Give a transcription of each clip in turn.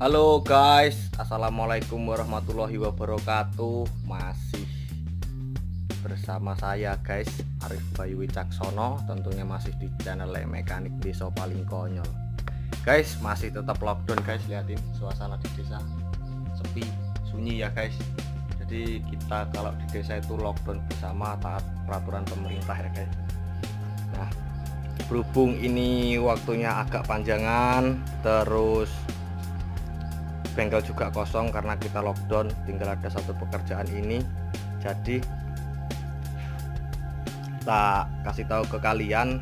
Halo guys, assalamualaikum warahmatullahi wabarakatuh. Masih bersama saya guys, Arif Bayu Wicaksono. Tentunya masih di channel Mekanik Desa Paling Konyol. Guys, masih tetap lockdown guys. Lihatin suasana di desa sepi, sunyi ya guys. Jadi kita kalau di desa itu lockdown bersama, taat peraturan pemerintah ya guys. Nah, berhubung ini waktunya agak panjangan, terus bengkel juga kosong karena kita lockdown, tinggal ada satu pekerjaan ini. Jadi tak kasih tahu ke kalian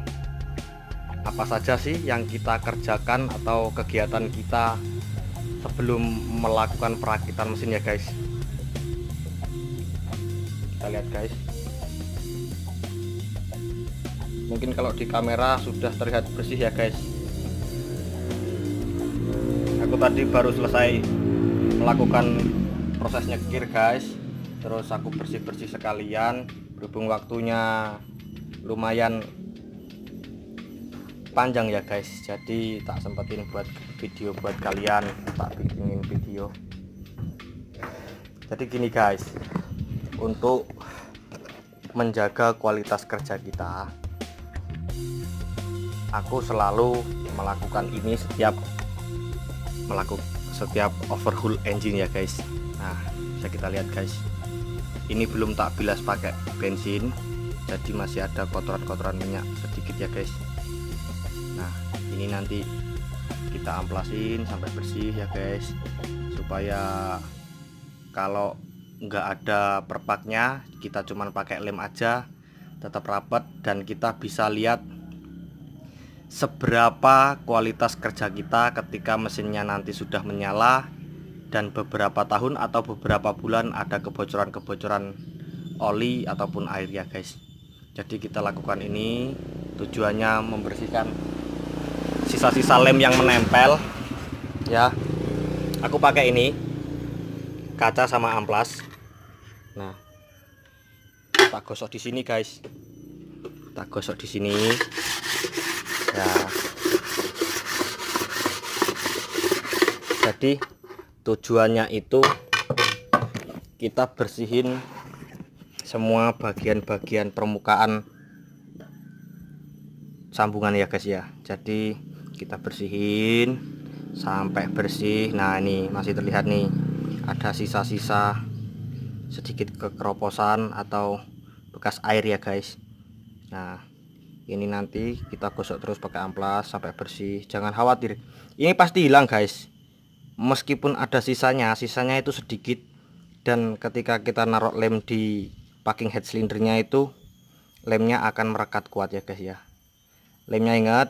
apa saja sih yang kita kerjakan atau kegiatan kita sebelum melakukan perakitan mesin ya guys. Kita lihat guys, mungkin kalau di kamera sudah terlihat bersih ya guys. Aku tadi baru selesai melakukan proses nyekir guys, terus aku bersih-bersih sekalian. Berhubung waktunya lumayan panjang ya guys, jadi tak sempetin buat video buat kalian, tak bikinin video. Jadi gini guys, untuk menjaga kualitas kerja kita, aku selalu melakukan ini setiap overhaul engine ya guys. Nah, bisa kita lihat guys, ini belum tak bilas pakai bensin, jadi masih ada kotoran-kotoran minyak sedikit ya guys. Nah, ini nanti kita amplasin sampai bersih ya guys, supaya kalau nggak ada perpaknya, kita cuman pakai lem aja tetap rapat, dan kita bisa lihat seberapa kualitas kerja kita ketika mesinnya nanti sudah menyala dan beberapa tahun atau beberapa bulan ada kebocoran-kebocoran oli ataupun air ya guys. Jadi kita lakukan ini tujuannya membersihkan sisa-sisa lem yang menempel ya. Aku pakai ini kaca sama amplas. Nah, tak gosok di sini guys, tak gosok di sini ya. Jadi tujuannya itu kita bersihin semua bagian-bagian permukaan sambungan ya guys ya. Jadi kita bersihin sampai bersih. Nah, ini masih terlihat nih ada sisa-sisa sedikit kekeroposan atau bekas air ya guys. Nah, ini nanti kita gosok terus pakai amplas sampai bersih. Jangan khawatir, ini pasti hilang guys. Meskipun ada sisanya itu sedikit, dan ketika kita naruh lem di packing head silindernya itu, lemnya akan merekat kuat ya guys ya. Lemnya ingat,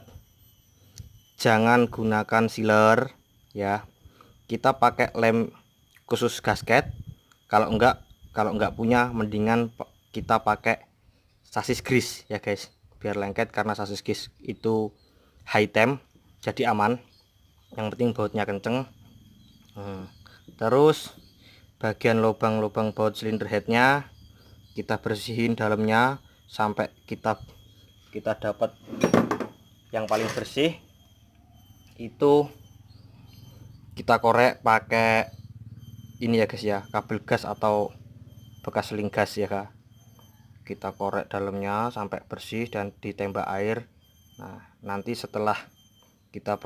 jangan gunakan sealer ya. Kita pakai lem khusus gasket. Kalau enggak punya, mendingan kita pakai sasis grease ya guys, biar lengket, karena sasis grease itu high temp, jadi aman. Yang penting bautnya kenceng. Terus bagian lubang-lubang baut silinder headnya kita bersihin dalamnya sampai kita dapat yang paling bersih. Itu kita korek pakai ini ya guys ya, kabel gas atau bekas seling gas ya kak. Kita korek dalamnya sampai bersih dan ditembak air. Nah, nanti setelah kita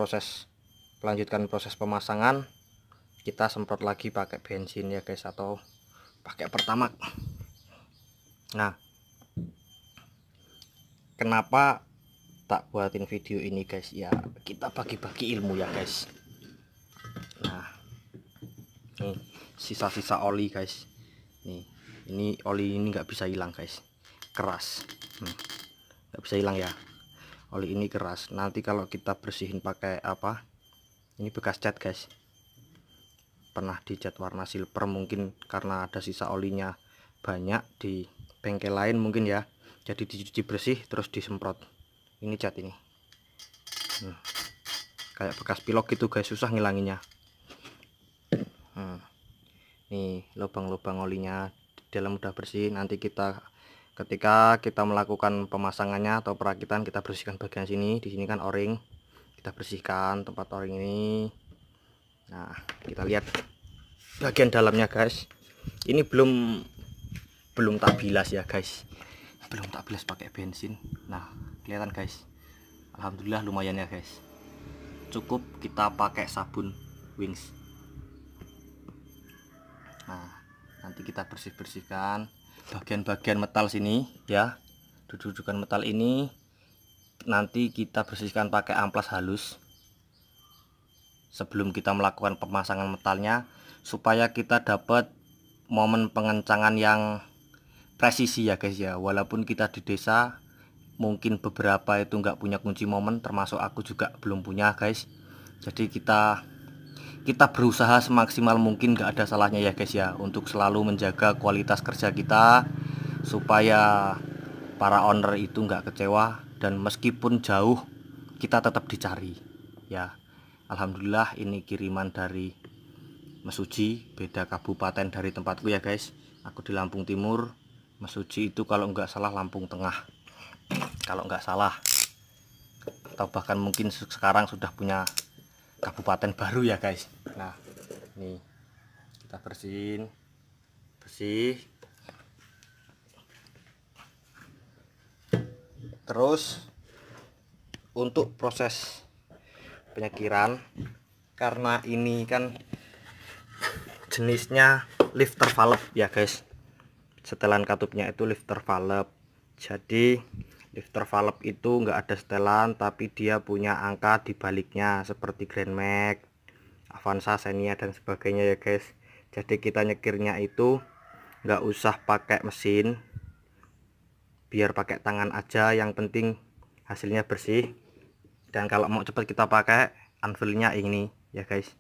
melanjutkan proses pemasangan, kita semprot lagi pakai bensin ya guys, atau pakai pertamax. Nah, kenapa tak buatin video ini guys ya, kita bagi-bagi ilmu ya guys. Nah, nih sisa-sisa oli guys, nih ini oli ini nggak bisa hilang guys, keras, nggak bisa hilang ya. Oli ini keras, nanti kalau kita bersihin pakai apa, ini bekas cat guys, pernah dicat warna silver, mungkin karena ada sisa olinya banyak di bengkel lain mungkin ya, jadi dicuci bersih terus disemprot. Ini cat ini kayak bekas pilok gitu guys, susah ngilanginnya. Nih lubang-lubang olinya di dalam udah bersih. Nanti ketika kita melakukan pemasangannya atau perakitan, kita bersihkan bagian sini. Di sini kan o-ring, kita bersihkan tempat o-ring ini. Nah, kita lihat bagian dalamnya guys. Ini belum tak bilas ya guys, belum tak bilas pakai bensin. Nah, kelihatan guys, alhamdulillah lumayan ya guys. Cukup kita pakai sabun Wings. Nah, nanti kita bersihkan bagian-bagian metal sini ya, dudukan metal ini nanti kita bersihkan pakai amplas halus sebelum kita melakukan pemasangan metalnya, supaya kita dapat momen pengencangan yang presisi ya guys ya. Walaupun kita di desa mungkin beberapa itu nggak punya kunci momen, termasuk aku juga belum punya guys. Jadi kita berusaha semaksimal mungkin, nggak ada salahnya ya guys ya, untuk selalu menjaga kualitas kerja kita supaya para owner itu nggak kecewa, dan meskipun jauh kita tetap dicari ya. Alhamdulillah ini kiriman dari Mesuji, beda kabupaten dari tempatku ya guys. Aku di Lampung Timur, Mesuji itu kalau nggak salah Lampung Tengah kalau nggak salah, atau bahkan mungkin sekarang sudah punya kabupaten baru ya guys. Nah, ini kita bersih. Terus untuk proses penyekiran, karena ini kan jenisnya lifter valve ya guys, setelan katupnya itu lifter valve. Jadi lifter valve itu enggak ada setelan, tapi dia punya angka di baliknya seperti Grand Max, Avanza, Xenia dan sebagainya ya guys. Jadi kita nyekirnya itu enggak usah pakai mesin, biar pakai tangan aja, yang penting hasilnya bersih. Dan kalau mau cepat kita pakai anvilnya ini ya guys.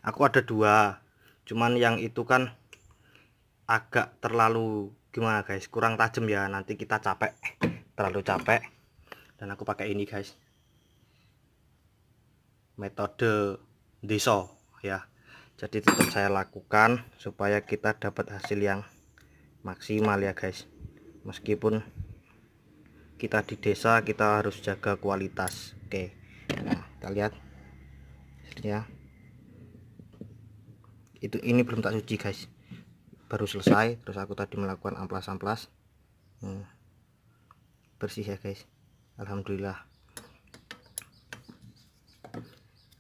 Aku ada dua, cuman yang itu kan agak terlalu gimana guys, kurang tajam ya, nanti kita terlalu capek, dan aku pakai ini guys, metode deso ya. Jadi tetap saya lakukan supaya kita dapat hasil yang maksimal ya guys. Meskipun kita di desa, kita harus jaga kualitas. Oke, nah kita lihat hasilnya. Ini belum tak cuci guys, baru selesai. Terus aku tadi melakukan amplas bersih ya guys, alhamdulillah.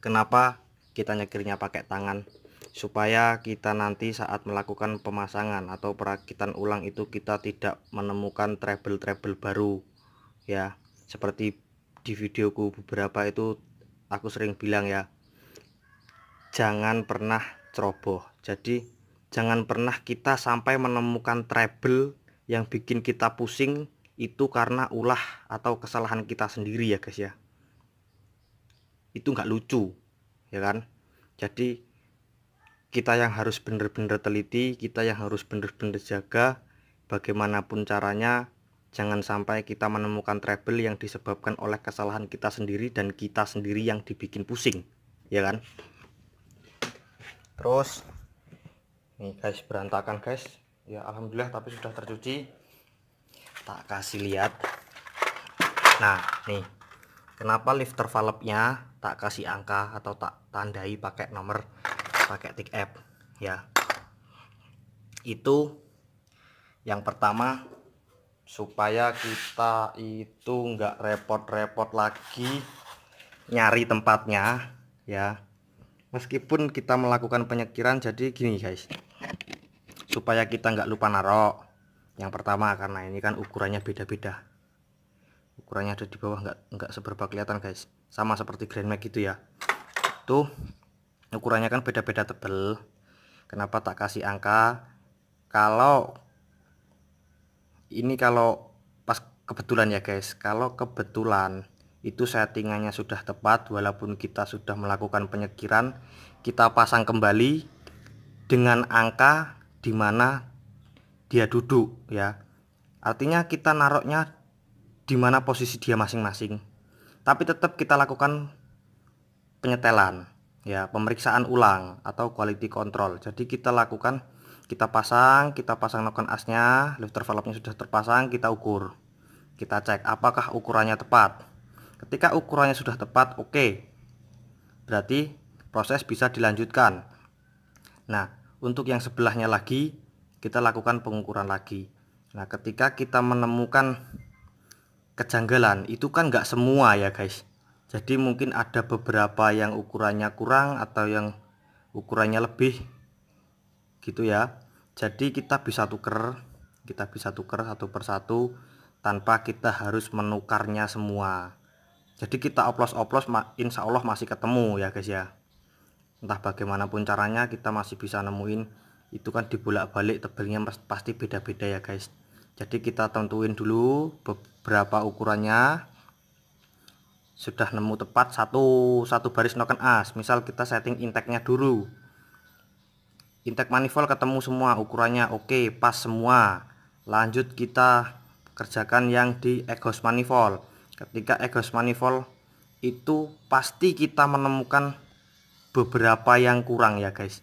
Kenapa kita nyekirnya pakai tangan? Supaya kita nanti saat melakukan pemasangan atau perakitan ulang itu kita tidak menemukan trouble baru ya. Seperti di videoku beberapa itu aku sering bilang ya, jangan pernah ceroboh. Jadi jangan pernah kita sampai menemukan trouble yang bikin kita pusing, itu karena ulah atau kesalahan kita sendiri ya guys ya. Itu nggak lucu ya kan. Jadi kita yang harus bener-bener teliti, kita yang harus bener-bener jaga bagaimanapun caranya, jangan sampai kita menemukan trouble yang disebabkan oleh kesalahan kita sendiri, dan kita sendiri yang dibikin pusing ya kan. Terus nih guys, berantakan guys ya, alhamdulillah tapi sudah tercuci. Tak kasih lihat. Nah nih, kenapa lifter valve-nya tak kasih angka atau tak tandai pakai nomor, pakai tick F ya. Itu yang pertama, supaya kita itu nggak repot-repot lagi nyari tempatnya ya. Meskipun kita melakukan penyekiran, jadi gini guys, supaya kita nggak lupa narok. Yang pertama, karena ini kan ukurannya beda-beda, ukurannya ada di bawah, nggak seberapa kelihatan guys, sama seperti Grand Max gitu ya. Tuh ukurannya kan beda-beda tebel. Kenapa tak kasih angka? Kalau ini, kalau pas kebetulan ya guys, kalau kebetulan itu settingannya sudah tepat, walaupun kita sudah melakukan penyekiran, kita pasang kembali dengan angka dimana dia duduk ya. Artinya kita naroknya dimana posisi dia masing-masing, tapi tetap kita lakukan penyetelan ya, pemeriksaan ulang atau quality control. Jadi kita lakukan, kita pasang noken asnya, lifter valve-nya sudah terpasang, kita ukur, kita cek apakah ukurannya tepat. Ketika ukurannya sudah tepat, oke, berarti proses bisa dilanjutkan. Nah, untuk yang sebelahnya lagi kita lakukan pengukuran lagi. Nah, ketika kita menemukan kejanggalan, itu kan nggak semua ya guys, jadi mungkin ada beberapa yang ukurannya kurang atau yang ukurannya lebih gitu ya. Jadi kita bisa tuker satu persatu tanpa kita harus menukarnya semua. Jadi kita oplos-oplos insya Allah masih ketemu ya guys ya. Entah bagaimanapun caranya kita masih bisa nemuin. Itu kan dibolak-balik tebelnya pasti beda-beda ya guys. Jadi kita tentuin dulu beberapa ukurannya. Sudah nemu tepat satu baris noken as, misal kita setting intake-nya dulu. Intake manifold ketemu semua ukurannya oke, pas semua. Lanjut kita kerjakan yang di exhaust manifold. Ketika exhaust manifold itu pasti kita menemukan beberapa yang kurang ya guys.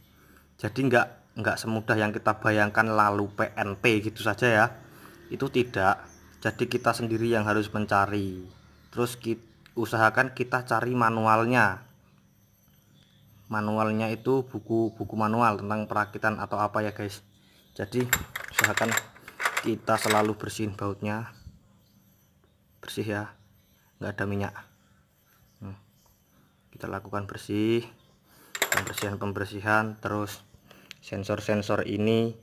Jadi nggak semudah yang kita bayangkan lalu PNP gitu saja ya. Itu tidak. Jadi kita sendiri yang harus mencari. Terus usahakan kita cari manualnya. Manualnya itu buku manual tentang perakitan atau apa ya guys. Jadi usahakan kita selalu bersihin bautnya, bersih ya, nggak ada minyak. Kita lakukan pembersihan. Terus sensor ini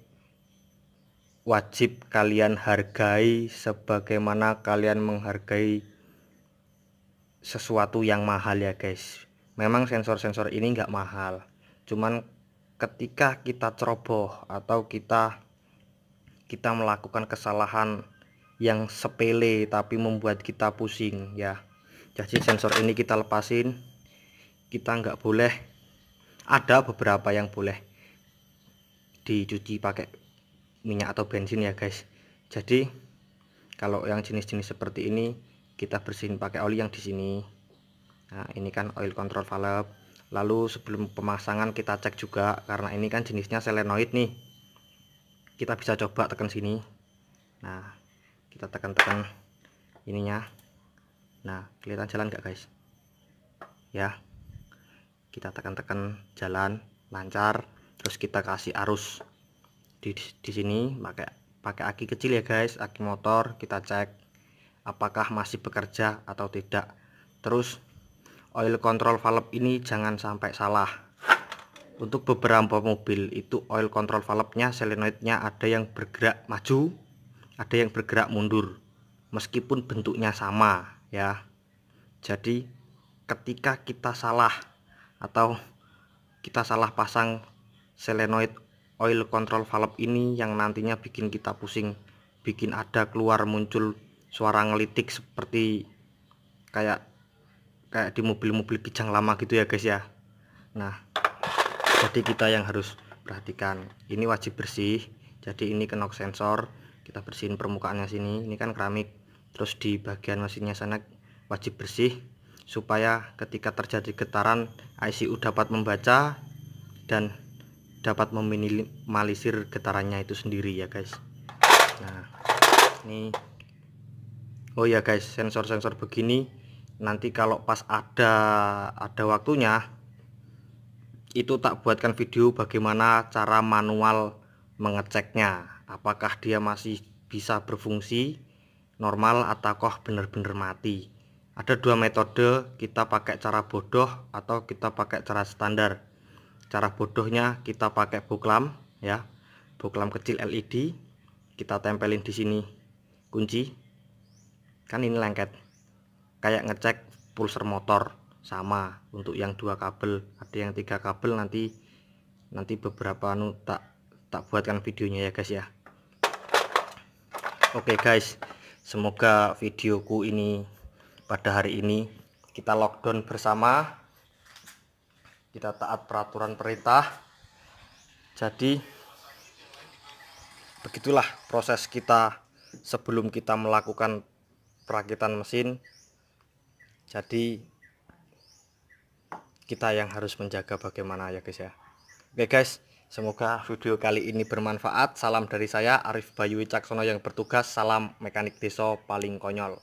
wajib kalian hargai sebagaimana kalian menghargai sesuatu yang mahal ya guys. Memang sensor ini nggak mahal, cuman ketika kita ceroboh atau kita melakukan kesalahan yang sepele tapi membuat kita pusing ya. Jadi sensor ini kita lepasin, kita nggak boleh, ada beberapa yang boleh dicuci pakai minyak atau bensin ya guys. Jadi kalau yang jenis-jenis seperti ini kita bersihin pakai oli yang di sini. Nah, ini kan oil control valve. Lalu sebelum pemasangan kita cek juga, karena ini kan jenisnya solenoid nih. Kita bisa coba tekan sini. Nah, kita tekan ininya. Nah, kelihatan jalan nggak guys? Ya. Kita tekan jalan lancar. Terus kita kasih arus di sini pakai aki kecil ya guys, aki motor. Kita cek apakah masih bekerja atau tidak. Terus oil control valve ini jangan sampai salah. Untuk beberapa mobil itu oil control valve-nya solenoidnya ada yang bergerak maju, ada yang bergerak mundur, meskipun bentuknya sama ya. Jadi ketika kita salah atau kita salah pasang solenoid oil control valve ini yang nantinya bikin kita pusing, bikin ada keluar muncul suara ngelitik seperti kayak di mobil-mobil kijang lama gitu ya guys ya. Nah, jadi kita yang harus perhatikan, ini wajib bersih. Jadi ini knock sensor, kita bersihin permukaannya sini, ini kan keramik. Terus di bagian mesinnya sana wajib bersih supaya ketika terjadi getaran ICU dapat membaca dan dapat meminimalisir getarannya itu sendiri ya guys. Nah, ini oh ya guys, sensor-sensor begini nanti kalau pas ada waktunya itu tak buatkan video bagaimana cara manual mengeceknya, apakah dia masih bisa berfungsi normal ataukah benar-benar mati. Ada dua metode, kita pakai cara bodoh atau kita pakai cara standar. Cara bodohnya kita pakai boklam ya, boklam kecil LED, kita tempelin di sini kunci, kan ini lengket kayak ngecek pulser motor. Sama untuk yang 2 kabel, ada yang 3 kabel, nanti beberapa tak buatkan videonya ya guys ya. Oke guys, semoga videoku ini pada hari ini kita lockdown bersama, kita taat peraturan perintah. Jadi begitulah proses kita sebelum kita melakukan perakitan mesin. Jadi kita yang harus menjaga bagaimana ya guys ya. Oke guys, semoga video kali ini bermanfaat. Salam dari saya Arif Bayu Wicaksono yang bertugas. Salam mekanik desa paling konyol.